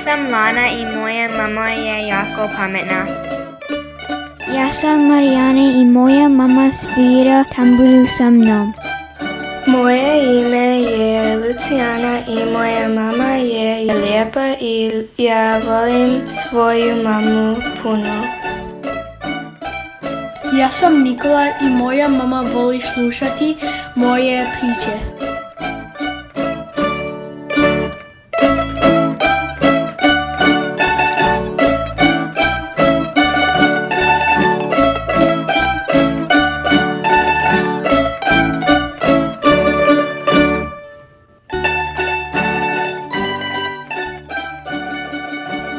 sam Lana i moja mama je jako pametna. Ja sam Marijana i moja mama svira tamburu sa mnom. Moje ime je Luciana i moja mama je lijepa i ja volim svoju mamu puno. Ja sam Nikola i moja mama voli slušati moje priče.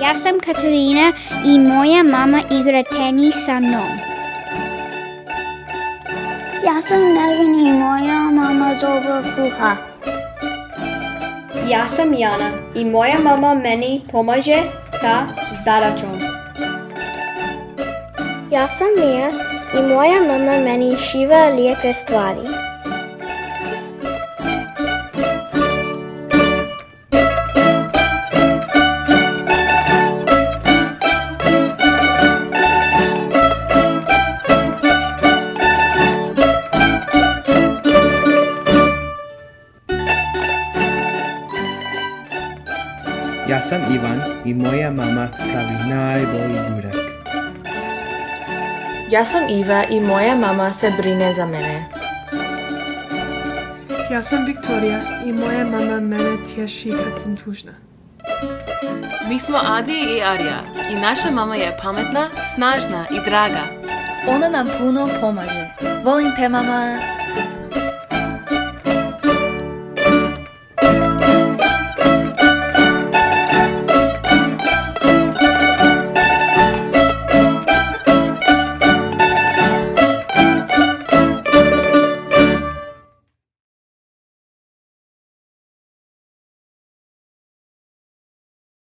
Ja sam Katarina i moja mama igra tenis sa mnom. Ja sam Nežan i moja mama dobro kuha. Ja sam Jana i moja mama meni pomaže sa zadaćom. Ja sam Mija i moja mama meni šiva lijepe stvari. Ja sam Ivan i moja mama pravi najbolji burek. Ja sam Iva i moja mama se brine za mene. Ja sam Viktorija i moja mama mene tješi kad sam tužna. Mi smo Adi i Arija i naša mama je pametna, snažna i draga. Ona nam puno pomaže. Volim te, mama.